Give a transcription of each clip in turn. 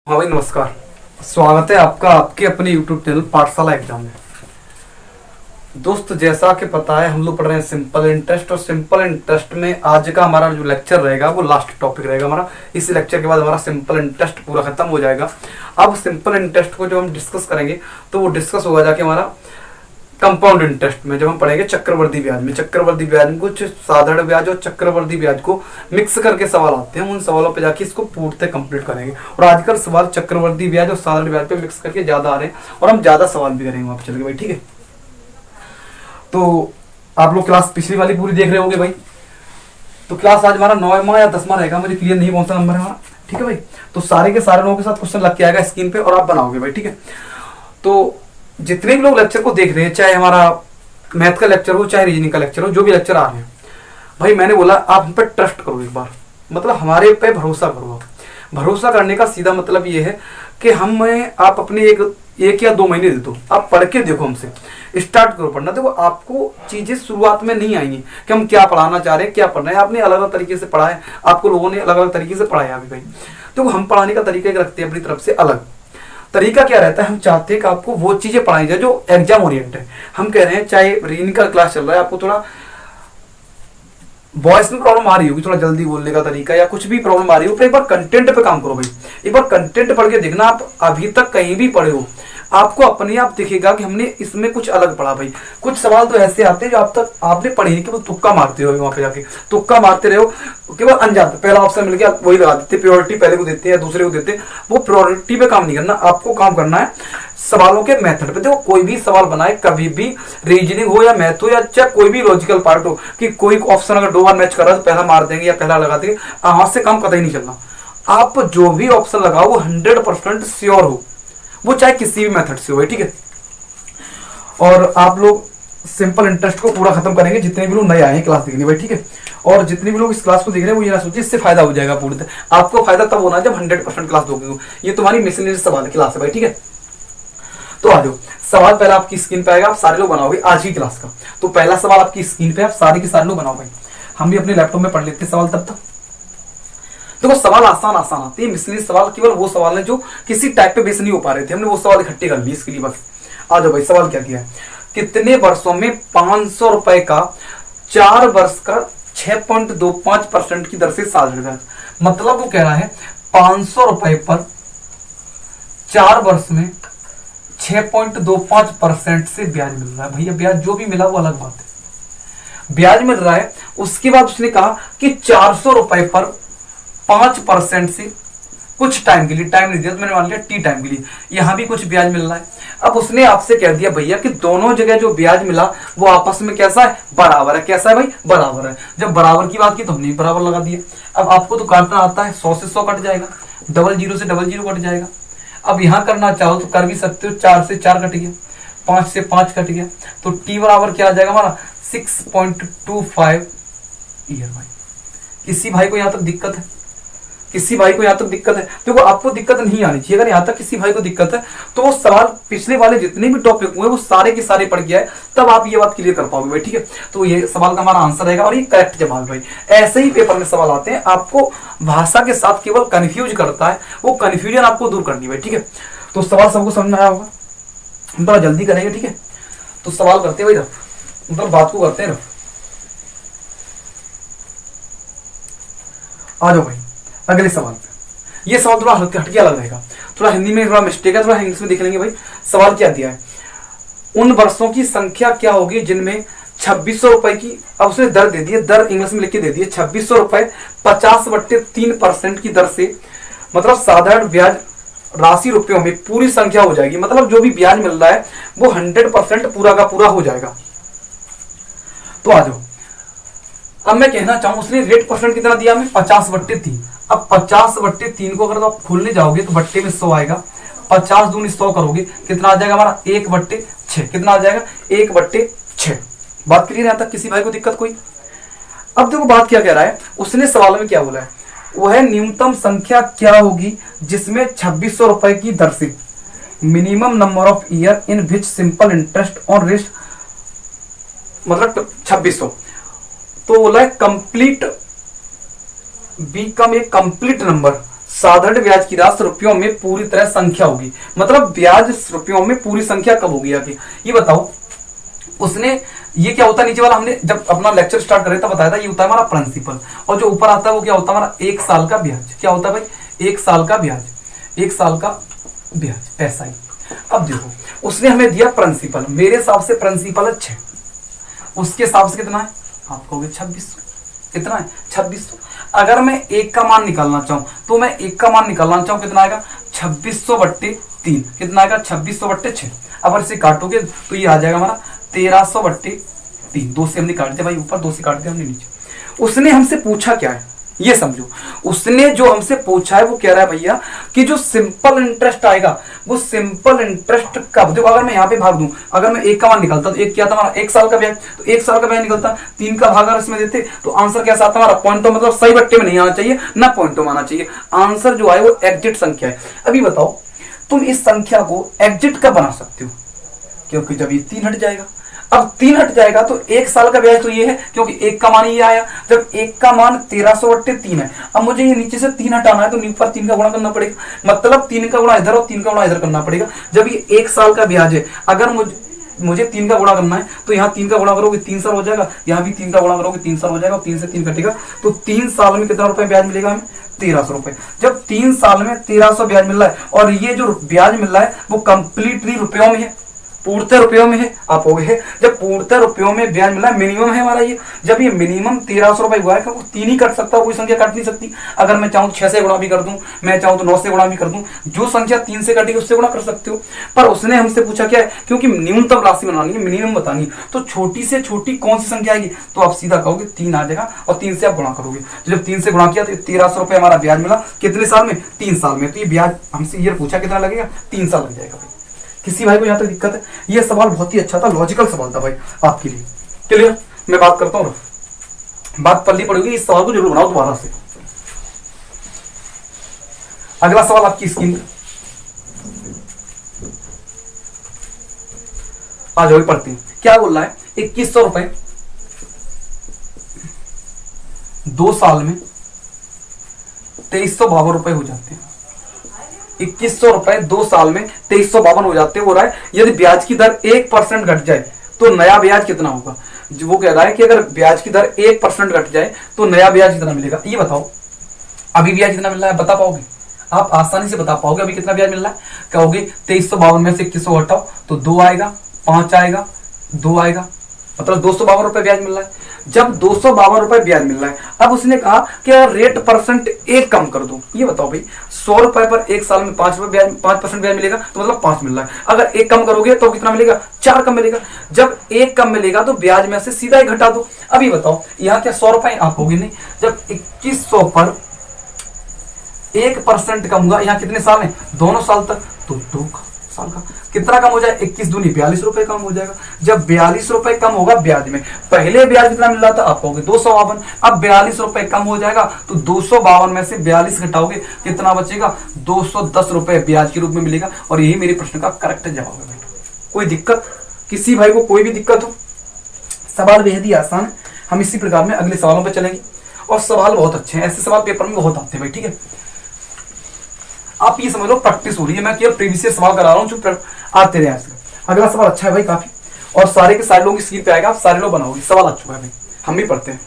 हाँ भाई, नमस्कार। स्वागत है आपका आपके अपने यूट्यूब चैनल पाठशाला एग्जाम में। दोस्त, जैसा कि पता है हम लोग पढ़ रहे हैं सिंपल इंटरेस्ट, और सिंपल इंटरेस्ट में आज का हमारा जो लेक्चर रहेगा वो लास्ट टॉपिक रहेगा हमारा। इस लेक्चर के बाद हमारा सिंपल इंटरेस्ट पूरा खत्म हो जाएगा। अब सिंपल इंटरेस्ट को जो हम डिस्कस करेंगे तो वो डिस्कस होगा जाके हमारा कंपाउंड इंटरेस्ट में, जब हम पढ़ेंगे चक्रवर्ती ब्याज में। चक्रवर्ती ब्याज में कुछ साधारण ब्याज और चक्रवर्ती ब्याज को मिक्स करके सवाल आते हैं, उन सवालों पे जाके इसको पूर्णतः कंप्लीट करेंगे। और आजकल सवाल चक्रवर्ती ब्याज और साधारण ब्याज पे मिक्स करके ज्यादा आ रहे हैं और हम ज्यादा सवाल भी करेंगे वहां पे चल के भाई, ठीक है। तो आप लोग क्लास पिछली वाली पूरी देख रहे होंगे भाई। तो क्लास आज हमारा 9वां या 10वां रहेगा, मुझे क्लियर नहीं कौन सा नंबर है हमारा, ठीक है भाई। तो सारे के सारे लोगों के साथ क्वेश्चन लग के आएगा स्क्रीन पे और आप बनाओगे भाई, ठीक है। तो जितने भी लोग लेक्चर को देख रहे हैं, चाहे हमारा मैथ का लेक्चर हो चाहे रीजनिंग का लेक्चर हो, जो भी लेक्चर आ रहे हैं भाई, मैंने बोला आप हम पे ट्रस्ट करो एक बार, मतलब हमारे पे भरोसा करो। आप भरोसा करने का सीधा मतलब ये है कि हमें आप अपने एक या 2 महीने दे दो, आप पढ़ के देखो, हमसे स्टार्ट करो पढ़ना। देखो आपको चीजें शुरुआत में नहीं आएंगी कि हम क्या पढ़ाना चाह रहे हैं, क्या पढ़ना है। आपने अलग अलग तरीके से पढ़ा है, आपको लोगों ने अलग अलग तरीके से पढ़ाया अभी भाई। तो हम पढ़ाने का तरीका रखते हैं अपनी तरफ से अलग। तरीका क्या रहता है, हम चाहते हैं कि आपको वो चीजें पढ़ाई जाए जो एग्जाम ओरिएंट है। हम कह रहे हैं चाहे रीडिंग का क्लास चल रहा है, आपको थोड़ा वॉइस में प्रॉब्लम आ रही होगी, थोड़ा जल्दी बोलने का तरीका या कुछ भी प्रॉब्लम आ रही हो, तो एक बार कंटेंट पे काम करो भाई। एक बार कंटेंट पढ़ के देखना, आप अभी तक कहीं भी पढ़े हो आपको अपने आप दिखेगा कि हमने इसमें कुछ अलग पढ़ा भाई। कुछ सवाल तो ऐसे आते हैं जो आप तक आपने पढ़े नहीं, केवल तुक्का मारते रहो, वहां पे जाके तुक्का मारते रहो, केवल अनजान। पहला ऑप्शन मिल गया वही लगा देते, प्योरिटी पहले को देते हैं या दूसरे को देते हैं। वो प्योरिटी पे काम नहीं करना, आपको काम करना है सवालों के मेथड पे। देखो कोई भी सवाल बनाए, कभी भी रीजनिंग हो या मैथ हो या चाहे कोई भी लॉजिकल पार्ट हो, कि कोई ऑप्शन अगर 2 बार मैच कर रहा है तो पहला मार देंगे या पहला लगा देंगे, हाथ से काम कतई नहीं चलना। आप जो भी ऑप्शन लगाओ वो 100% श्योर हो, वो चाहे किसी भी मेथड से हो, ठीक है। और आप लोग सिंपल इंटरेस्ट को पूरा खत्म करेंगे, जितने भी लोग नए आए हैं क्लास देखने भाई, ठीक है। और जितने भी लोग इस क्लास को देख रहे हैं वो ये ना सोचिए इससे फायदा हो जाएगा पूर्णतः। आपको फायदा तब होना जब 100% क्लास दोगे। ये तुम्हारी मिशनरी सवाल क्लास है भाई, ठीक है। तो आ जाओ, सवाल पहला आपकी स्क्रीन पे आएगा, आप सारे लोग बनाओगे आज की क्लास का। तो पहला सवाल आपकी स्क्रीन पे, आप सारे के सारे लोग बनाओ भाई। हम भी अपने लैपटॉप में पढ़ लेते हैं सवाल तब तक। देखो सवाल आसान आसान आते हैं, मिसली सवाल केवल वो सवाल है जो किसी टाइप पे बेस नहीं हो पा रहे थे, हमने वो सवाल इकट्ठे कर लिए इसके लिए बस। आ जाओ भाई, सवाल क्या किया है, कितने वर्षों में 500 रुपए का 4 वर्ष का 6.25% की दर से साझा ब्याज। मतलब वो कह रहा है 500 रुपए पर 4 वर्ष में 6.25% से ब्याज मिल रहा है। भैया ब्याज जो भी मिला वो अलग बात है, ब्याज मिल रहा है। उसके बाद उसने कहा कि 400 रुपए पर 5% से कुछ टाइम के लिए, टाइम नहीं दिया तो मैंने मान लिया टी टाइम के लिए, यहां भी कुछ ब्याज मिल रहा है। अब उसने आपसे कह दिया भैया कि दोनों जगह जो ब्याज मिला वो आपस में कैसा है, बराबर है। कैसा है भाई, बराबर है। जब बराबर की बात की तो हमने बराबर लगा दिया। अब आपको तो काटना आता है, 100 से 100 कट जाएगा, 00 से 00 कट जाएगा। अब यहां करना चाहो तो कर भी सकते हो, 4 से 4 कट गया, 5 से 5 कट गया, तो टी बराबर क्या आ जाएगा हमारा 6.25 ईयर भाई। किसी भाई को यहां तक दिक्कत है, किसी भाई को यहां तक दिक्कत है? देखो आपको दिक्कत नहीं आनी चाहिए। अगर यहां तक किसी भाई को दिक्कत है तो वो सवाल पिछले वाले जितने भी टॉपिक हुए वो सारे के सारे पढ़ गया है, तब आप ये बात क्लियर कर पाओगे भाई, ठीक है। तो ये सवाल का हमारा आंसर रहेगा और ये करेक्ट जवाब भाई। ऐसे ही पेपर में सवाल आते हैं, आपको भाषा के साथ केवल कंफ्यूज करता है, वो कंफ्यूजन आपको दूर करनी है भाई, ठीक है। तो सवाल सबको समझ में आया होगा, हम थोड़ा जल्दी करेंगे, ठीक है। तो सवाल करते हैं भाई, मतलब बात को करते हैं। आ जाओ भाई अगले सवाल पे। ये सवाल थोड़ा हटके अलग रहेगा, थोड़ा हिंदी में थोड़ा मिस्टेक है, थोड़ा इंग्लिश में देख लेंगे भाई। सवाल क्या दिया है, उन वर्षों की संख्या क्या होगी जिनमें 2600 रुपए की, अब उसने दर दे दी है, दर इंग्लिश में लिख के दे दी है, 2600 रुपए 50/3% की दर से, मतलब साधारण ब्याज राशि रुपयों में पूरी संख्या हो जाएगी। मतलब जो भी ब्याज मिल रहा है वो 100% पूरा का पूरा हो जाएगा। तो आ जाओ, अब मैं कहना चाहूं उसने रेट परसेंट कितना दिया हमें, 50/3। अब 50/3 को अगर आप खोलने जाओगे तो बट्टे में 100 आएगा, 50 दूनी 100 करोगे कितना आ जाएगा हमारा 1/6। कितना आ जाएगा 1/6। बात क्लियर है? तक किसी भाई को दिक्कत कोई? अब देखो बात क्या कह रहा है, उसने सवाल में क्या बोला है, वह न्यूनतम संख्या क्या होगी जिसमें 2600 रुपए की दर से minimum number of year in which simple interest on wrist, मतलब 2600। तो बोला है कंप्लीट बीकम ए कंप्लीट नंबर साधारण ब्याज की राशि रुपयों में पूरी तरह संख्या होगी। मतलब ब्याज रुपयों में पूरी संख्या कब होगी आगे ये बताओ। उसने ये क्या होता है नीचे वाला, हमने जब अपना लेक्चर स्टार्ट करे था बताया था, ये होता है हमारा प्रिंसिपल, और जो ऊपर आता है वो क्या होता है हमारा 1 साल का ब्याज। क्या होता है भाई 1 साल का ब्याज, 1 साल का ब्याज ऐसा ही। अब देखो उसने हमें दिया प्रिंसिपल, मेरे हिसाब से प्रिंसिपल है 6, उसके हिसाब से कितना है आप कहोगे 2600। कितना है 2600। अगर मैं 1 का मान निकालना चाहूं तो मैं 1 का मान निकालना चाहूं कितना आएगा 2600/3। कितना आएगा 2600/6। अब इसे काटोगे तो ये आ जाएगा हमारा 1300/3। 2 से हमने काट दिया भाई ऊपर, 2 से काट दिया हमने नीचे। उसने हमसे पूछा क्या है ये समझो, उसने जो हमसे पूछा है वो कह रहा है भैया कि जो सिंपल इंटरेस्ट आएगा वो सिंपल इंटरेस्ट कब। देखो अगर मैं यहाँ पे भाग दूं, अगर मैं 1 का मान निकालता तो 1 क्या था हमारा 1 साल का ब्याज, तो 1 साल का ब्याज निकलता, 3 का भाग अगर इसमें देते तो आंसर कैसा आता हमारा पॉइंट, तो मतलब सही बट्टे में नहीं आना चाहिए ना पॉइंटों में आना चाहिए। आंसर जो आए वो एग्जिट संख्या है। अभी बताओ तुम इस संख्या को एग्जिट कब बना सकते हो, क्योंकि जब ये 3 हट जाएगा। अब 3 हट जाएगा तो 1 साल का ब्याज तो ये है, क्योंकि 1 का मान ये आया। जब 1 का मान 1300/3 है, अब मुझे ये नीचे से 3 हटाना है तो ऊपर 3 का गुणा करना पड़ेगा, मतलब 3 का गुणा इधर और 3 का गुणा इधर करना पड़ेगा। जब ये 1 साल का ब्याज है, अगर मुझे 3 का गुणा करना है तो यहाँ 3 का गुणा करोगे 3 साल हो जाएगा, यहाँ भी 3 का गुणा करोगे 3 साल हो जाएगा, और 3 से 3 कटेगा तो 3 साल में कितना रुपए ब्याज मिलेगा हमें 1300 रुपए। जब 3 साल में 1300 ब्याज मिल रहा है, और ये जो ब्याज मिल रहा है वो कंप्लीटली रुपयों में है, पूर्णतः रुपयों में है। आप हो गए जब पूर्णतः रुपयों में ब्याज मिला, मिनिमम है हमारा ये। जब ये मिनिमम 1300 रुपए हुआ है, क्योंकि 3 ही कट सकता है, कोई संख्या कट नहीं सकती। अगर मैं चाहूं तो 6 से गुणा भी कर दूं, मैं चाहूं तो 9 से गुणा भी कर दूं, जो संख्या 3 से कटेगी उससे गुणा कर सकते हो। पर उसने हमसे पूछा क्या है, क्योंकि न्यूनतम राशि बनानी है, मिनिमम बतानी है, तो छोटी से छोटी कौन सी संख्या आएगी, तो आप सीधा कहोगे 3 आ जाएगा, और 3 से आप गुणा करोगे। जब 3 से गुणा किया तो 1300 रुपए हमारा ब्याज मिला, कितने साल में 3 साल में। तो ये ब्याज हमसे ये पूछा कितना लगेगा 3 साल लग जाएगा। किसी भाई को यहाँ तक दिक्कत है? ये सवाल बहुत ही अच्छा था, लॉजिकल सवाल था भाई आपके लिए। क्लियर? मैं बात करता हूँ, बात पल्ली पड़ेगी, इस सवाल को जरूर बनाओ दोबारा से। अगला सवाल आपकी स्क्रीन पे आ जाओ, पढ़ते हैं क्या बोल रहा है। 2100 रुपए 2 साल में 2352 रुपए हो जाते हैं। 2100 रुपए 2 साल में 2352 हो जाते हो रहा है। यदि ब्याज की दर 1% घट जाए तो नया ब्याज कितना होगा। वो कह रहा है कि अगर ब्याज की दर 1% घट जाए तो नया ब्याज कितना मिलेगा। ये बताओ अभी ब्याज कितना मिल रहा है, बता पाओगे आप? आसानी से बता पाओगे अभी कितना ब्याज मिल रहा है? कहोगे 2352 में से 2100 हटाओ तो 2 आएगा, 5 आएगा, 2 आएगा, मतलब 252 रुपए ब्याज मिल रहा है। जब 252 रुपए ब्याज मिल रहा है, अब उसने कहा कि रेट परसेंट 1 कम कर दो। ये बताओ भाई 100 रुपए पर 1 साल में 5 रुपए ब्याज, 5% ब्याज मिलेगा, तो मतलब 5 मिल रहा है। अगर 1 कम करोगे तो कितना मिलेगा, 4 कम मिलेगा। जब 1 कम मिलेगा तो ब्याज में से सीधा ही घटा दो। अभी बताओ यहाँ क्या 100 रुपए आप होगी नहीं, जब 2100 पर 1% कम हुआ, यहाँ कितने साल है, दोनों साल तक, तो 2 साल का कितना कम हो जाए, 21 दूनी 42 रुपए कम हो जाएगा। जब 42 रुपए कम होगा ब्याज में, पहले ब्याज कितना मिल रहा था आप कहोगे 252, अब 42 रुपए कम हो जाएगा तो 252 में से 42 घटाओगे कितना बचेगा, 210 रुपए ब्याज के रूप में मिलेगा। और यही मेरे प्रश्न का करेक्ट जवाब है भाई। कोई दिक्कत किसी भाई को, कोई भी दिक्कत हो? सवाल बेहद ही आसान है। हम इसी प्रकार में अगले सवालों पर चलेंगे, और सवाल बहुत अच्छे हैं, ऐसे सवाल पेपर में बहुत आते हैं भाई। ठीक है, आप ये समझ लो प्रैक्टिस हो रही है, मैं केवल प्रीवियस सवाल करा रहा हूं जो आते रहे आज तक। अगला सवाल अच्छा है भाई काफी, और सारे के सारे लोगों की स्क्रीन पे आएगा, आप सारे लोग बनाओगे। सवाल आ चुका है भाई, हम भी पढ़ते हैं।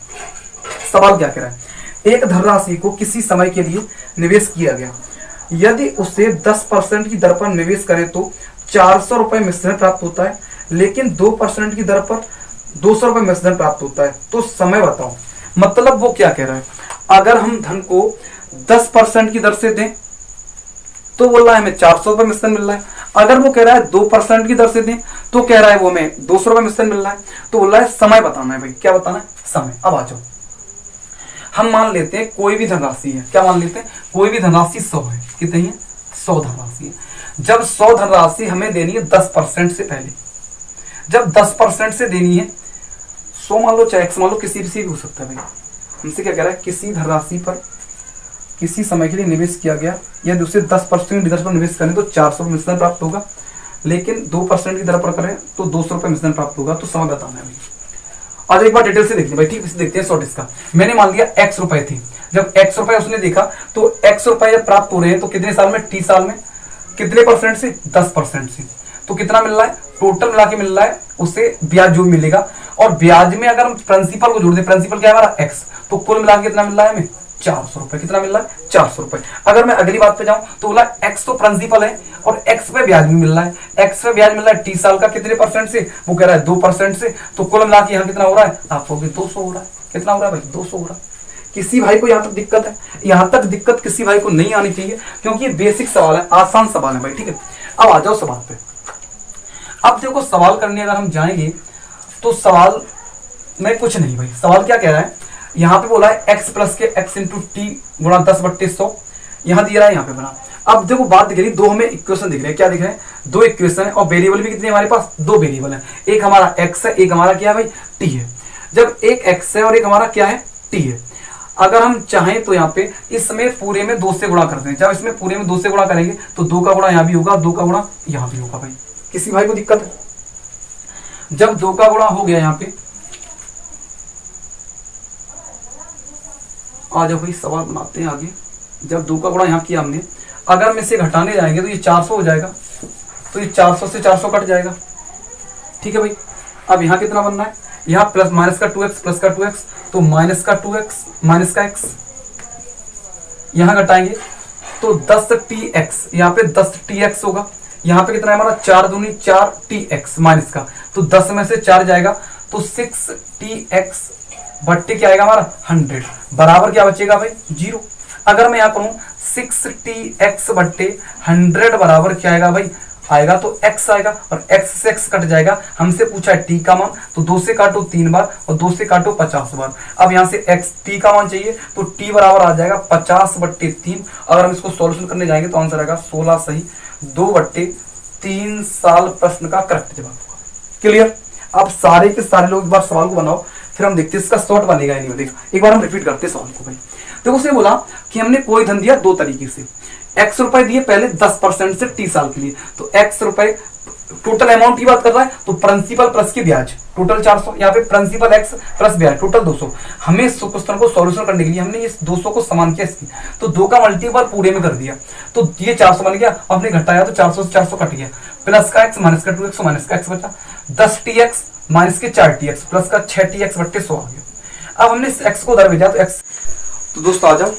सवाल क्या कह रहा है, एक धनराशि को किसी समय के लिए निवेश किया गया, यदि उसे 10% की दर पर निवेश करें तो 400 रुपए मिश्रण प्राप्त होता है, लेकिन 2% की दर पर 200 रुपए मिश्रण प्राप्त होता है, तो समय बताओ। मतलब वो क्या कह रहा है, अगर हम धन को 10% की दर से दें तो बोल रहा है हमें 400 रुपए मिश्रण मिल रहा है। अगर वो कह रहा है 2% की दर से दें तो कह रहा है वो हमें 200 रुपए मिश्रण मिल रहा है। तो बोल रहा है समय बताना है भाई, क्या बताना है, समय। अब आ जाओ, हम मान लेते हैं कोई भी धनराशि है, क्या मान लेते हैं, कोई भी धनराशि 100 है। कितनी है, 100 धनराशि है। जब 100 धनराशि हमें देनी है 10% से पहले, जब 10% से देनी है, 100 मान लो चाहे x मान लो, किसी भी हो सकता है भाई। हमसे क्या कह रहा है, किसी धनराशि पर किसी समय के लिए निवेश किया गया, यदि उसे 10% की दर पर निवेश करें तो 400 रुपए मिश्रण प्राप्त होगा, लेकिन 2% की दर पर करें तो 200 रुपए मिश्रण प्राप्त होगा। तो समय बताना है भाई। और एक बार डिटेल से देखते भाई, ठीक है, देखते हैं शॉर्ट इसका। मैंने मान लिया x रुपए थी, जब x रुपए उसने देखा तो x रुपए जब प्राप्त हो रहे हैं तो कितने साल में, t साल में, कितने परसेंट से, 10% से। तो कितना मिल रहा है, टोटल मिला के मिल रहा है उसे ब्याज जो मिलेगा। और ब्याज में अगर हम प्रिंसिपल को जोड़ दें, प्रिंसिपल क्या है हमारा x, तो कुल मिला के कितना मिल रहा है हमें, 400 रुपए। कितना मिल रहा है, 400 रुपए। अगर मैं अगली बात पे जाऊं तो बोला x तो प्रिंसिपल है और x पे ब्याज भी मिल रहा है, x पे ब्याज मिल रहा है t साल का, कितने परसेंट से, वो कह रहा है 2% से। तो कुल मिला के यहाँ कितना हो रहा है, आपको 200 हो रहा है। कितना हो रहा है भाई, 200 हो रहा है। किसी भाई को यहाँ तक दिक्कत है, यहाँ तक दिक्कत किसी भाई को नहीं आनी चाहिए, क्योंकि ये बेसिक सवाल है, आसान सवाल है भाई, ठीक है। अब आ जाओ सवाल पे। अब देखो सवाल करने अगर हम जाएंगे तो सवाल में कुछ नहीं भाई, सवाल क्या कह रहा है, यहाँ पे बोला है x प्लस के x इंटू टी गुणा 10/100, यहाँ दिया रहा है, यहाँ पे बना। अब देखो बात दिख रही, दो हमें इक्वेशन दिख रहे हैं, क्या दिख रहे हैं, दो इक्वेशन है और वेरिएबल भी कितने हमारे पास, दो वेरिएबल है, एक हमारा x है, एक हमारा क्या है भाई, t है। जब एक x है और एक हमारा क्या है, t है, अगर हम चाहें तो यहाँ पे इसमें पूरे में 2 से गुणा करते हैं। जब इसमें पूरे में 2 से गुणा करेंगे तो 2 का गुणा यहाँ भी होगा, 2 का गुणा यहाँ भी होगा भाई। किसी भाई को दिक्कत है, जब 2 का गुणा हो गया यहाँ पे, आ जाओ भाई सवाल बनाते हैं आगे। जब 2 का गुणा यहाँ किया हमने, अगर हम इसे घटाने जाएंगे तो ये 400 हो जाएगा, तो ये 400 से 400 कट जाएगा, ठीक है भाई। अब यहाँ कितना बनना है, यहाँ प्लस माइनस का 2x प्लस का 2x, तो माइनस का 2x माइनस का x, यहाँ घटाएंगे तो 10tx, यहाँ पे 10tx होगा, यहाँ पे कितना है हमारा 4 दूनी 4tx माइनस का, तो 10 में से 4 जाएगा तो 6tx बट्टे क्या आएगा हमारा 100, बराबर क्या बचेगा भाई 0। अगर मैं यहाँ करूं 6tx बट्टे 100 बराबर क्या आएगा भाई, आएगा तो x आएगा और x से x कट जाएगा। हमसे पूछा है t का मान, तो 2 से काटो 3 बार और 2 से काटो 50 बार। अब यहाँ से x t का मान चाहिए तो t बराबर आ जाएगा 50/3। अगर हम इसको सॉल्यूशन करने जाएंगे तो आंसर आएगा 16 सही 2/3 साल प्रश्न का करेक्ट जवाब होगा। क्लियर। अब सारे के सारे लोग एक बार सवाल को बनाओ, फिर हम देखते हैं इसका शॉर्ट बनेगा नहीं बनेगा। एक बार हम रिपीट करते हैं सवाल को भाई। देखो उसने बोला कि हमने कोई धन दिया 2 तरीके से, x रुपए दिए पहले 10% से t साल के लिए, तो x रुपए टोटल अमाउंट की बात कर रहा है, तो प्रिंसिपल प्लस की ब्याज टोटल 400, यहाँ पे प्रिंसिपल x प्लस ब्याज टोटल 200। हमें इस क्वेश्चन को सॉल्यूशन करने के लिए हमने इस 200 को समान किया इसकी, तो 2 का मल्टीपल पूरे में कर दिया, तो ये 400 बन गया। हमने घटाया तो 400 से 400 कट गया, प्लस का x माइनस का 2x माइनस का x बचा 10tx माइनस के 4tx प्लस का 6tx बट्टे 100 आ गया। अब हमने इस x को उधर भेजा तो x, तो दोस्तों आ जाओ,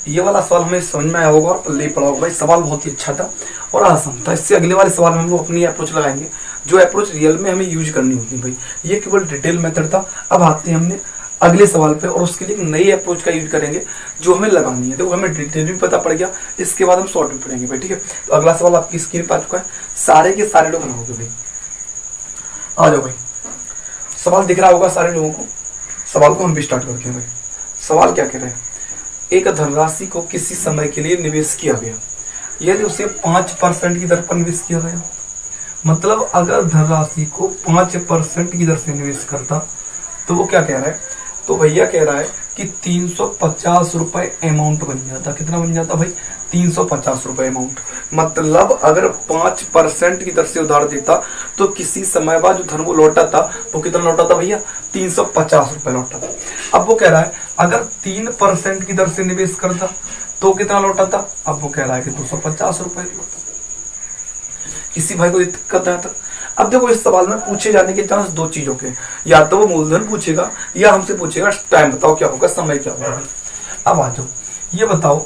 ये वाला सवाल हमें समझ में आया होगा और पल्ले पड़ा होगा भाई। सवाल बहुत ही अच्छा था और आसान था। इससे अगले वाले सवाल में हम लोग अपनी अप्रोच लगाएंगे, जो अप्रोच रियल में हमें यूज करनी होती है भाई। ये केवल डिटेल मेथड था। अब आते हैं हमने अगले सवाल पे और उसके लिए नई अप्रोच का यूज करेंगे जो हमें लगानी है। तो हमें डिटेल भी पता पड़ गया, इसके बाद हम शॉर्ट भी पढ़ेंगे भाई, ठीक है। तो अगला सवाल आपकी स्क्रीन पर आ चुका है, सारे के सारे लोग बनाओगे भाई। आ जाओ भाई, सवाल दिख रहा होगा सारे लोगों को। सवाल को हम भी स्टार्ट करते हैं भाई। सवाल क्या कह रहे हैं, एक धनराशि को किसी समय के लिए निवेश किया गया, यदि उसे 5% की दर पर निवेश किया गया, मतलब अगर धनराशि को 5% की दर से निवेश करता तो वो क्या कह रहा है, तो भैया कह रहा है कि 350 रुपए अमाउंट बन जाता। कितना बन जाता भाई, 350 रुपए अमाउंट। मतलब अगर 5% की दर से उधार देता तो किसी समय बाद जो धन वो लौटा था वो कितना लौटा था भैया, 350 रुपए लौटा था। अब वो कह रहा है अगर 3% की दर से निवेश करता तो कितना लौटा था, अब वो कह रहा है कि 250 रुपए लौटा। किसी भाई को दिक्कत है? अब देखो इस सवाल में पूछे जाने के चांस 2 चीजों के, या तो वो मूलधन पूछेगा या हमसे पूछेगा टाइम बताओ क्या होगा, समय क्या होगा। अब आ जाओ, ये बताओ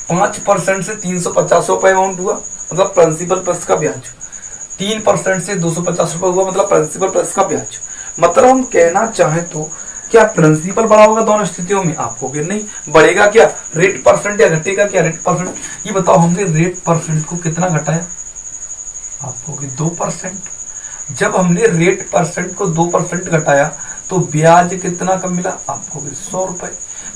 5% से 350 रुपए अमाउंट हुआ, मतलब प्रिंसिपल प्लस का ब्याज। 3% से 250 रुपए हुआ, मतलब प्रिंसिपल प्लस का ब्याज। मतलब हम कहना चाहें तो क्या प्रिंसिपल बढ़ा होगा दोनों स्थितियों में, आपको कि नहीं बढ़ेगा क्या रेट परसेंट या घटेगा क्या रेट परसेंट। ये बताओ हमने रेट परसेंट को कितना घटाया, आपको कि 2%। जब हमने रेट परसेंट को 2% घटाया तो ब्याज कितना कम मिला, आपको कि 100 रुपए।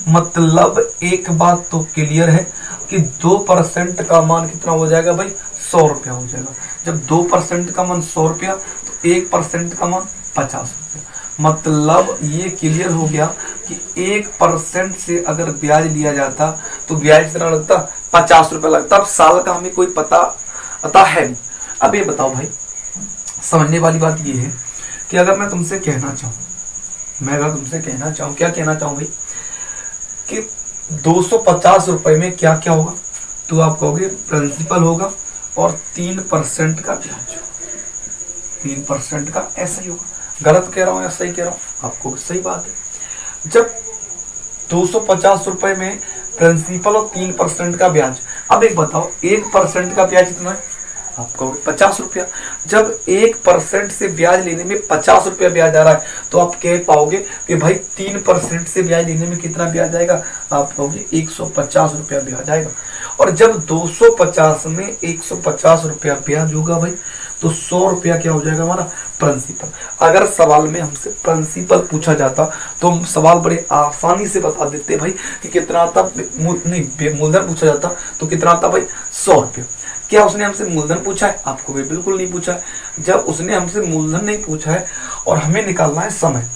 मतलब एक बात तो क्लियर है कि 2% का मान कितना हो जाएगा भाई, 100 रुपया हो जाएगा। जब 2% का मान 100 रुपया तो 1% का मान 50 रुपया। मतलब ये क्लियर हो गया कि 1% से अगर ब्याज लिया जाता तो ब्याज कितना लगता, 50 रुपया लगता। अब साल का हमें कोई पता है नहीं। अब ये बताओ भाई, समझने वाली बात ये है कि अगर मैं तुमसे कहना चाहूँ, क्या कहना चाहूँ भाई, कि 250 रुपए में क्या क्या होगा, तो आप कहोगे प्रिंसिपल होगा और 3% का ब्याज, 3% का, ऐसा ही होगा। गलत कह रहा हूँ या सही कह रहा हूँ? आपको सही बात है। जब 250 रुपए में प्रिंसिपल और 3% का ब्याज, अब एक बताओ 1% का ब्याज कितना है? आप कहोगे 50 रुपया। जब 1% से ब्याज लेने में 50 रुपया ब्याज आ रहा है, तो आप कह पाओगे कि भाई 3% से ब्याज लेने में कितना ब्याज आएगा? आप कहोगे 150 रुपया ब्याज आएगा। और जब 250 में 150 रुपया ब्याज होगा भाई, तो 100 रुपया क्या हो जाएगा हमारा? प्रिंसिपल। अगर सवाल में हमसे प्रिंसिपल पूछा जाता तो हम सवाल बड़े आसानी से बता देते भाई कि कितना आता, नहीं मूलधन पूछा जाता तो कितना आता भाई? 100 रुपया। क्या उसने हमसे मूलधन पूछा है? आपको भी बिल्कुल नहीं पूछा है। जब उसने हमसे मूलधन नहीं पूछा है और हमें निकालना है समय,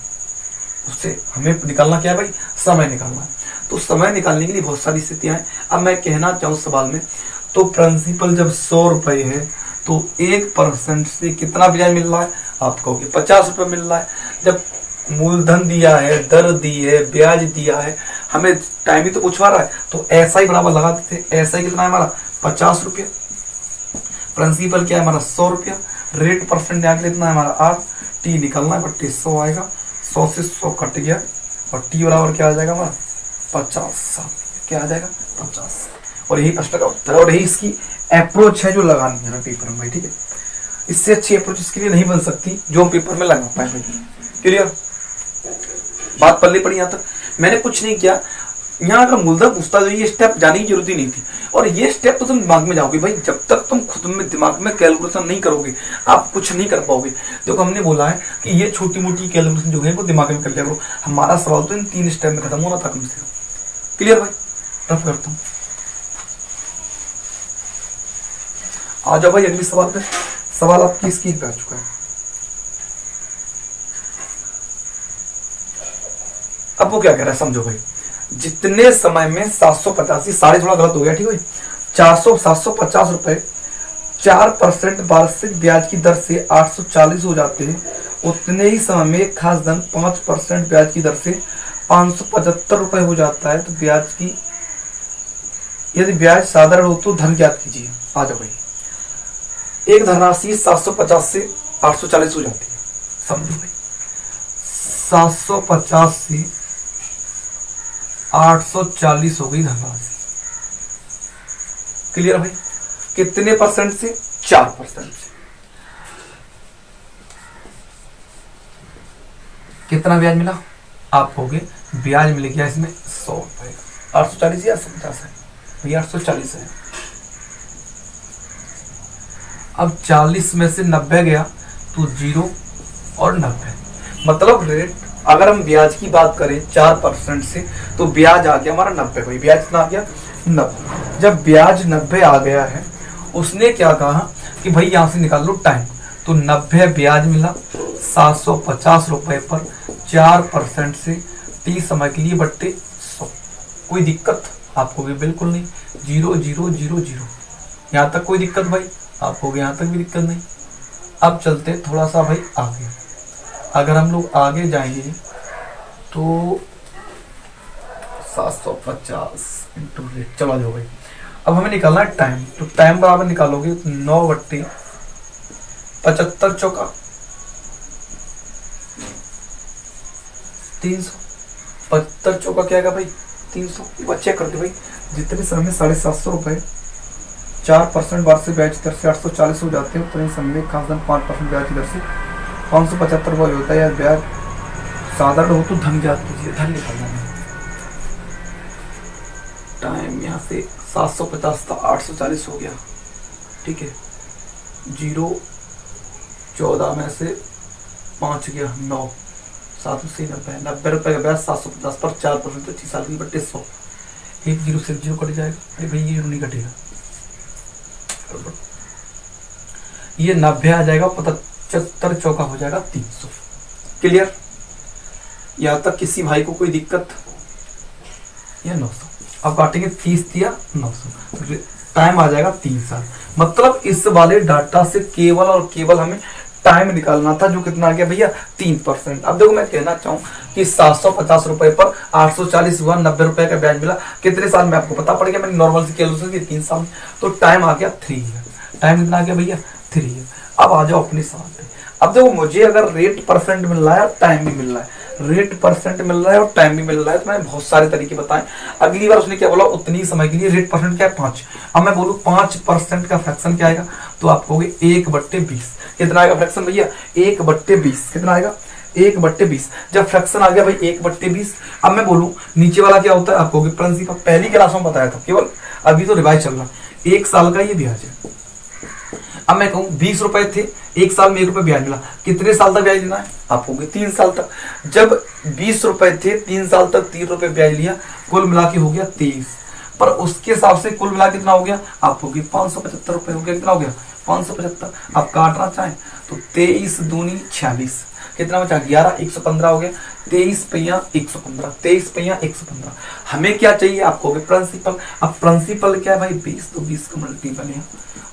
उससे हमें निकालना क्या है भाई? समय निकालना है। तो समय निकालने के लिए बहुत सारी स्थितियां हैं। अब मैं कहना चाहूँ सवाल में, तो प्रिंसिपल जब 100 रुपए है तो 1% से कितना ब्याज मिल रहा है? आप कहोगे 50 रुपए मिल रहा है। जब मूलधन दिया है, दर दी है, ब्याज दिया है, हमें टाइम ही तो पूछवा रहा है, तो ऐसा ही बराबर लगा देते। ऐसा ही कितना है हमारा? 50 रुपया। प्रिंसिपल क्या है हमारा? 100 रुपया। रेट परसेंट यहाँ के लिए इतना है हमारा 8, टी निकलना है, बट्टी 100 आएगा, 100 से 100 कट गया और टी बराबर क्या आ जाएगा हमारा? 50। क्या आ जाएगा? 50। और यही प्रश्न का उत्तर है, और यही इसकी अप्रोच है जो लगानी है पेपर में भाई। ठीक है, इससे अच्छी अप्रोच इसके लिए नहीं बन सकती जो हम पेपर में लगा पाए भाई। क्लियर? बात पल्ले पड़ी यहाँ तक। मैंने कुछ नहीं किया, यहाँ अगर मूलधन पूछता तो ये स्टेप जाने की जरूरत ही नहीं थी, और ये स्टेप तो तुम दिमाग में जाओगे भाई। जब तक तुम खुद में दिमाग में कैलकुलेशन नहीं करोगे आप कुछ नहीं कर पाओगे। देखो हमने बोला है कि ये छोटी मोटी कैलकुलेशन जो है वो दिमाग में कर लिया करो। हमारा सवाल तो इन 3 स्टेप में खत्म होना था कम से कम। क्लियर भाई? रफ करता हूँ, आ जाओ भाई अगली सवाल पे। सवाल आपकी स्क्रीन पे आ चुका है। अब वो क्या कह रहा है समझो भाई। जितने समय में 750, साढ़े थोड़ा गलत हो गया, ठीक है, 750 रुपए 4% वार्षिक ब्याज की दर से 840 हो जाते हैं, उतने ही समय में एक खास धन 5% ब्याज की दर से 575 रुपए हो जाता है। तो ब्याज की, यदि ब्याज साधारण हो तो धन ज्ञात कीजिए। आ जाओ भाई। एक धनराशि 750 से 840 हो जाती है, समझो भाई। 750 से 840 हो गई धनराशि। क्लियर भाई? कितने परसेंट से? 4% से। कितना ब्याज मिला? आप कहोगे ब्याज मिल गया इसमें 100 रुपए। 840 या 850 है भैया? 840 है। अब 40 में से 90 गया तो 0 और 90, मतलब रेट, अगर हम ब्याज की बात करें 4% से तो ब्याज आ गया हमारा 90 भाई। ब्याज कितना आ गया? 90। जब ब्याज 90 आ गया है, उसने क्या कहा कि भाई यहां से निकाल लो टाइम, तो 90 ब्याज मिला 750 रुपए पर 4% से टी समय के लिए बट्टे 100। कोई दिक्कत? आपको भी बिल्कुल नहीं। 0 0 0 0, यहाँ तक कोई दिक्कत भाई? आपको यहाँ तक भी दिक्कत नहीं। अब चलते थोड़ा सा भाई आगे। अगर हम लोग आगे जाएंगे तो 750 इंटू रेट, चला जाओ भाई। अब हमें निकालना है टाइम, तो टाइम बराबर निकालोगे 9/75 चौका 300, 75 चौका क्या आएगा भाई? 300। बच्चे करते भाई, जितने समय में 750 रुपए 4% वार्षिक ब्याज दर से 840 हो जाते हैं, उतने समय में खास धन 5% ब्याज दर से 575 रुपये होता है। या ब्याज साधारण हो तो धन ज्ञात कीजिए। धन निकालना है। टाइम यहाँ से 750 था, 840 हो गया, ठीक है। 0 14 में से 5 गया 9, 7 से 90, 90 रुपए का ब्याज 750 पर 4% तो 6 साल की बट्टे 100। 1 0 से 0 कट जाएगा। अरे भाई ये नहीं कटेगा, ये 90 आ जाएगा, 75 चौका हो जाएगा 300। क्लियर? यहां तक किसी भाई को कोई दिक्कत? या 900। अब काटेंगे 30 दिया 900, टाइम आ जाएगा 3 साल। मतलब इस वाले डाटा से केवल और केवल हमें टाइम निकालना था, जो कितना आ गया भैया 3%। अब देखो मैं कहना चाहूँ कि 750 रुपए पर 840 हुआ, 90 रुपए का ब्याज मिला, कितने साल में आपको पता पड़ गया, मैंने नॉर्मल से कैलकुलेशन की 3 साल में, तो टाइम आ गया 3 ईयर। टाइम कितना आ गया भैया 3 ईयर। अब आ जाओ अपने सवाल पे। अब देखो मुझे अगर रेट परसेंट मिल रहा है और टाइम भी मिल रहा है, रेट परसेंट मिल रहा है और टाइम भी मिल रहा है, तो मैंने बहुत सारे तरीके बताए। अगली बार उसने क्या बोला, उतनी समय के लिए रेट परसेंट क्या है 5। अब मैं बोलूँ 5% का फ्रैक्शन क्या आएगा, तो आप कहोगे 1/20। कितना आएगा फ्रैक्शन भैया 1/20। कितना आएगा 1/20। जब फ्रैक्शन आ गया भाई 1/20, अब मैं बोलूँ नीचे वाला क्या होता है, आप कहोगे प्रिंसिपल। पहली क्लास में बताया था, केवल अभी तो रिवाइज चल रहा है। 1 साल का ये ब्याज है। अब मैं कहूँ 20 रुपए थे, 1 साल में 1 रुपए ब्याज मिला, कितने साल तक ब्याज लेना है, आप कहोगे 3 साल तक। जब 20 रुपए थे, 3 साल तक 3 रुपए ब्याज लिया, कुल मिला के हो गया 23। पर उसके हिसाब से कुल मिला कितना हो गया, आप कहोगे 575 रुपए हो गया। कितना हो गया 575। आप काटना चाहें तो 23 दूनी 46, कितना बचा 11, 115 हो गया। 23 पहिया 115, 23 पहिया 115। हमें क्या चाहिए, आप कहोगे प्रिंसिपल। अब प्रिंसिपल क्या है भाई 20, तो 20 का मल्टीपल है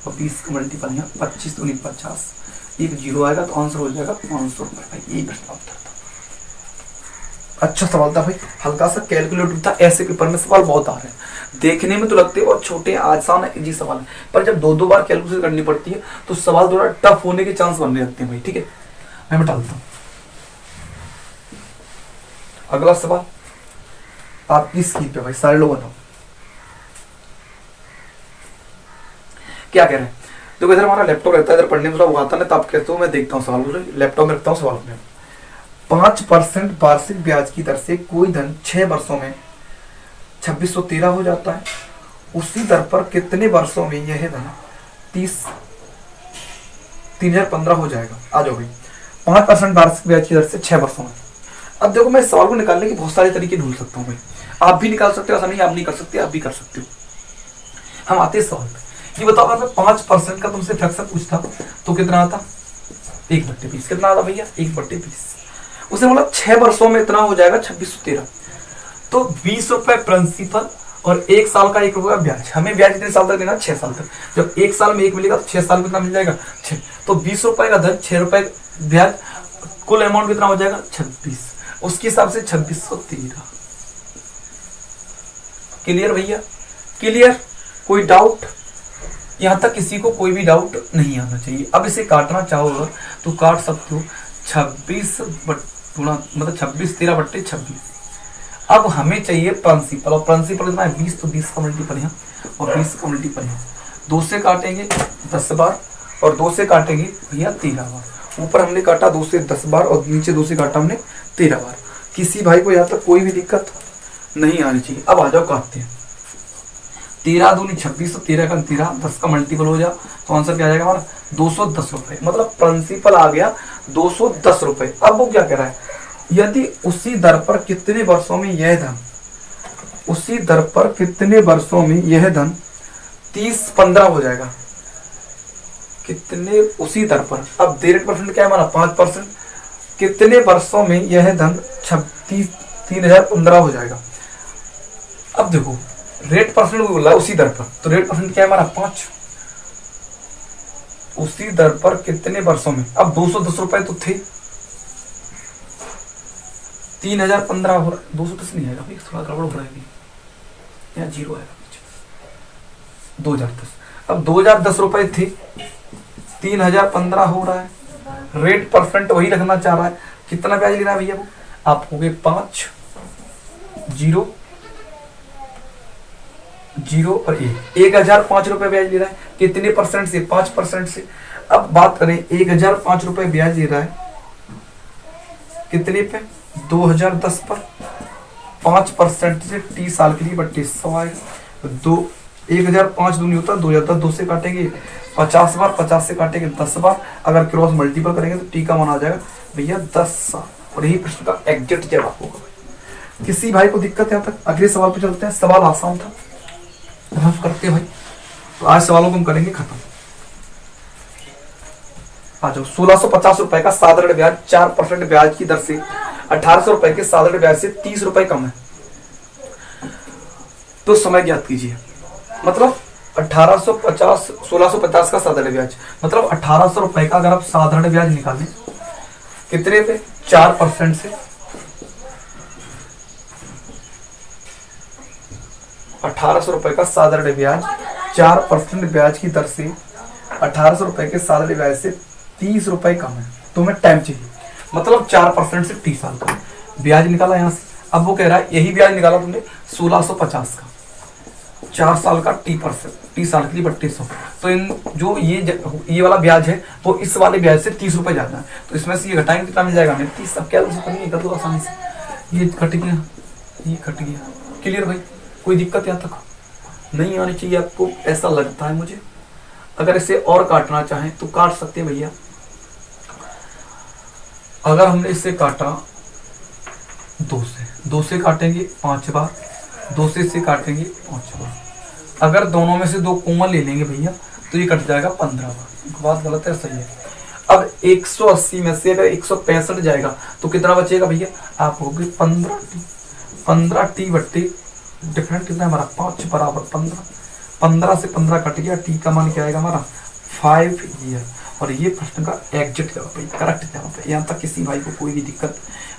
और 20 का मल्टीपल है 25 दूनी 50, एक जीरो आएगा तो आंसर हो जाएगा 500 रुपए। भाई यही प्रश्न उत्तर था। अच्छा सवाल था भाई, हल्का सा कैलकुलेटर था। ऐसे पेपर में सवाल बहुत आ रहे हैं, देखने में तो लगते हैं और छोटे आसान है, इजी सवाल है, पर जब 2-2 बार कैलकुलेशन करनी पड़ती है तो सवाल थोड़ा टफ होने के चांस बनने लगते हैं भाई। ठीक है, मैं डालता हूँ अगला सवाल आपकी स्क्रीन पे भाई, सारे लोग बताओ क्या कह रहे हैं। तो इधर हमारा लैपटॉप रहता है, इधर पढ़ने में थोड़ा उगाता है, तो आप कहते हो मैं देखता हूँ सवाल, लैपटॉप में रखता हूँ सवाल में। 5% वार्षिक ब्याज की दर से कोई धन 6 वर्षों में 2613 हो जाता है, उसी दर पर कितने वर्षों में यह धन 3015 हो जाएगा। आ जाओ भाई, 5% वार्षिक ब्याज की दर से 6 वर्षों में। अब देखो मैं सवाल को निकालने के बहुत सारे तरीके ढूंढ सकता हूँ भाई, आप भी निकाल सकते हो, ऐसा नहीं आप नहीं कर सकते, आप भी कर सकते हो। हम आते हैं सवाल पे, ये बताओ अगर मैं 5% का तुमसे फ्रैक्शन पूछता तो कितना आता, 1/20। कितना आता भैया 1/20। उसने बोला 6 वर्षों में इतना हो जाएगा 2613, तो 20 रुपए प्रिंसिपल और 1 साल का 1 रुपया ब्याज। हमें ब्याज कितने साल तक देना, 6 साल तक। जब 1 साल में 1 मिलेगा तो 6 साल में कितना मिल जाएगा 6, तो 20 रुपए का धन 6 रुपए ब्याज, कुल अमाउंट कितना हो जाएगा 26, उसके हिसाब से 2613। क्लियर भैया, क्लियर, कोई डाउट, यहां तक किसी को कोई भी डाउट नहीं आना चाहिए। अब इसे काटना चाहो तो काट सकते हो, 26 मतलब 2613/26। अब हमें चाहिए प्रिंसिपल, और प्रिंसिपल कितना है 20, तो 20 का मल्टीपल है और 20 का मल्टीपल है। 2 से काटेंगे 10 बार और 2 से काटेंगे भैया 13 बार। ऊपर हमने काटा 2 से 10 बार और नीचे 2 से काटा हमने 13 बार। किसी भाई को यहाँ तक कोई भी दिक्कत नहीं आनी चाहिए। अब आ जाओ काटते हैं, 13 दूनी 26, तो 13 का 13, 10 का मल्टीपल हो जाए तो आंसर क्या आ जाएगा हमारा 210 रुपए। मतलब प्रिंसिपल आ गया 210 रुपए। अब वो क्या कह रहा है, यदि उसी दर पर कितने वर्षों में यह धन, उसी दर पर कितने वर्षों में यह धन 3015 हो जाएगा, कितने उसी दर पर। अब रेट परसेंट क्या है हमारा 5%, कितने वर्षों में यह धन 3015 हो जाएगा। अब देखो रेट परसेंट बोल रहा है उसी दर पर, तो रेट परसेंट क्या है हमारा 5, उसी दर पर कितने वर्षों में। अब 210 रुपए तो थे, 3015 हो रहा है, 210 नहीं आएगा, थोड़ा गड़बड़ हो रहा है, यहाँ जीरो आएगा, 2010। अब 2010 रुपए थे, 3015 हो रहा है, रेट परसेंट वही रखना चाह रहा है। कितना ब्याज लेना है भैया वो, आप हो गए 5 0 0 और 1, 1005 रुपए ब्याज ले रहा है। कितने परसेंट से, 5% से। अब बात करें 1005 रुपए ब्याज ले रहा है कितने पे, 2010 पर, 5% से 30 साल के लिए 3200 आएगा। 1005 दूनी होता है 2010, 2 से काटेंगे 50 बार, 50 से काटेंगे 10 बार, अगर क्रॉस मल्टीपल करेंगे तो टी का मान आ जाएगा भैया 10 साल। और यही प्रश्न का एग्जैक्ट जवाब होगा। किसी भाई को दिक्कत है यहाँ तक, अगले सवाल पे चलते हैं। सवाल आसान था, रफ करते हैं भाई, तो आज सवालों को हम करेंगे खत्म। आ जाओ, 1650 रुपए का साधारण ब्याज 4% ब्याज की दर से 1800 रुपए के साधारण ब्याज से 30 रुपए कम है, तो समय ज्ञात कीजिए। मतलब 1850 1650 का साधारण ब्याज, मतलब 1800 रुपए का अगर आप साधारण ब्याज निकालें कितने पे, 4% से, 1800 रुपए का साधारण ब्याज 4% ब्याज की दर से 1800 रुपए के साधारण ब्याज से 30 रुपए कम है, तो हमें टाइम चाहिए, मतलब 4% से 30 साल का ब्याज निकाला यहाँ से। अब वो कह रहा है यही ब्याज निकाला तुमने 1650 का, 4 साल का 30 साल के लिए 3200, तो इन जो ये वाला ब्याज है वो इस वाले ब्याज से 30 रुपए ज्यादा है, तो इसमें से ये घटाएंगे कितना मिल जाएगा हमें 30। अब क्या कर दो आसानी से, ये कट गया, ये कट गया, क्लियर भाई, कोई दिक्कत यहाँ तक नहीं आनी चाहिए आपको, ऐसा लगता है मुझे। अगर इसे और काटना चाहें तो काट सकते हैं भैया। अगर हमने इसे काटा 2 से काटेंगे 5 बार, 2 से इसे काटेंगे 5 बार, अगर दोनों में से 2 कॉमन ले लेंगे भैया तो ये कट जाएगा 15 बार। बात गलत है, सही है। अब 180 में से अगर 165 जाएगा तो कितना बचेगा भैया, आप होगी 15t बट्टे डिफरेंट कितना है हमारा 5 बराबर 15 से 15 कट गया, टी का मान क्या आएगा हमारा 5 ईयर। और ये प्रश्न का एग्जैक्ट जवाब है, करेक्ट जवाब है। यहाँ तक किसी भाई को कोई भी दिक्कत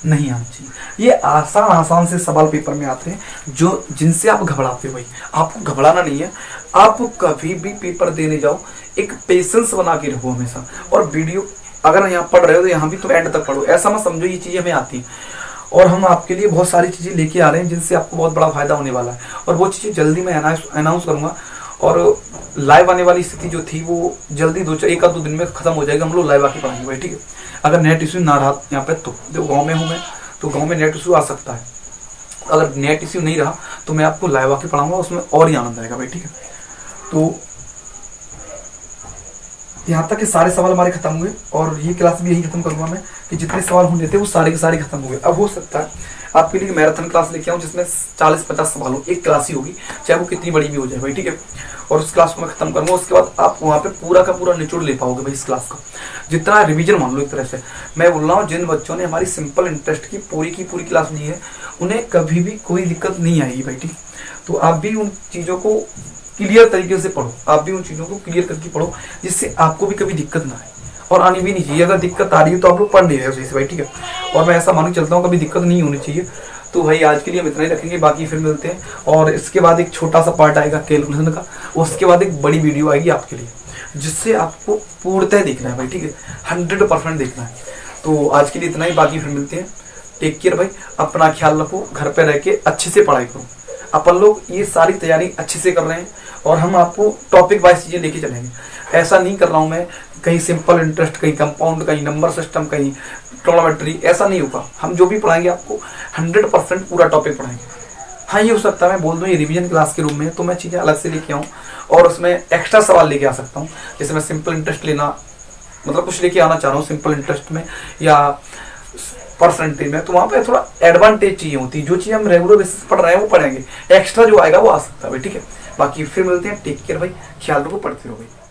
नहीं आनी चाहिए। ये आसान से सवाल पेपर में आते हैं जो जिनसे आप घबराते हो भाई, आपको घबराना नहीं है। आप कभी भी पेपर देने जाओ एक पेशेंस बना के रखो हमेशा, और वीडियो अगर यहाँ पढ़ रहे हो तो यहाँ भी तुम एंड तक पढ़ो, ऐसा मत समझो ये चीजें हमें आती हैं। और हम आपके लिए बहुत सारी चीजें लेके आ रहे हैं जिनसे आपको बहुत बड़ा फायदा होने वाला है, और वो चीजें जल्दी मैं अनाउंस करूंगा। और लाइव आने वाली स्थिति जो थी वो जल्दी 1-2 दिन में खत्म हो जाएगा, हम लोग लाइव आके पढ़ाएंगे भाई, ठीक है। अगर नेट इश्यू ना रहा यहाँ पे तो, जो गांव में हूँ मैं, तो गांव में नेट इश्यू आ सकता है। अगर नेट इश्यू नहीं रहा तो मैं आपको लाइव आके पढ़ाऊंगा, उसमें और ही आनंद आएगा भाई, ठीक है। तो यहाँ तक के सारे सवाल हमारे खत्म हुए, और ये क्लास भी यही खत्म करूंगा मैं कि जितने सवाल होने थे वो सारे के सारे खत्म हो गए। अब हो सकता है आपके लिए मैराथन क्लास लेके आऊं जिसमें 40-50 सवाल हो, एक क्लास ही होगी, चाहे वो कितनी बड़ी भी हो जाए भाई, ठीक है। और उस क्लास को मैं खत्म करूंगा, उसके बाद आप वहाँ पे पूरा का पूरा निचोड़ ले पाओगे भाई इस क्लास का, जितना रिवीजन मान लो एक तरह से। मैं बोल रहा हूँ जिन बच्चों ने हमारी सिंपल इंटरेस्ट की पूरी क्लास ली है उन्हें कभी भी कोई दिक्कत नहीं आएगी भाई, ठीक। तो आप भी उन चीज़ों को क्लियर तरीके से पढ़ो, आप भी उन चीज़ों को क्लियर करके पढ़ो जिससे आपको भी कभी दिक्कत ना आए, और आनी भी नहीं चाहिए। अगर दिक्कत आ रही है तो आप लोग पढ़ नहीं रहे हो भाई, ठीक है। और मैं ऐसा मान के चलता हूँ कभी दिक्कत नहीं होनी चाहिए। तो भाई आज के लिए हम इतना ही रखेंगे, बाकी फिर मिलते हैं। और इसके बाद एक छोटा सा पार्ट आएगा कैलकुलेशन का, उसके बाद एक बड़ी वीडियो आएगी आपके लिए जिससे आपको पूर्णतः देखना है भाई, ठीक है, 100% देखना है। तो आज के लिए इतना ही, बाकी फिर मिलते हैं। टेक केयर भाई, अपना ख्याल रखो, घर पे रह के अच्छे से पढ़ाई करो। अपन लोग ये सारी तैयारी अच्छे से कर रहे हैं और हम आपको टॉपिक वाइज चीजें लेके चलेंगे। ऐसा नहीं कर रहा हूँ मैं कहीं सिंपल इंटरेस्ट, कहीं कंपाउंड, कहीं नंबर सिस्टम, कहीं ट्रिग्नोमेट्री, ऐसा नहीं होगा। हम जो भी पढ़ाएंगे आपको 100% पूरा टॉपिक पढ़ाएंगे। हाँ, ये हो सकता है मैं बोल दूँ ये रिवीजन क्लास के रूम में, तो मैं चीज़ें अलग से लेके आऊँ और उसमें एक्स्ट्रा सवाल लेके आ सकता हूँ। जैसे मैं सिंपल इंटरेस्ट लेना, मतलब कुछ लेके आना चाह रहा हूँ सिंपल इंटरेस्ट में या परसेंटेज में, तो वहाँ पे थोड़ा एडवांटेज चीजें होती है। जो चीज़ हम रेगुलर बेसिस पढ़ रहे हैं वो पढ़ेंगे, एक्स्ट्रा जो आएगा वो आ सकता है भाई, ठीक है। बाकी फिर मिलते हैं। टेक केयर भाई, ख्याल रखो, पढ़ते रहो भाई।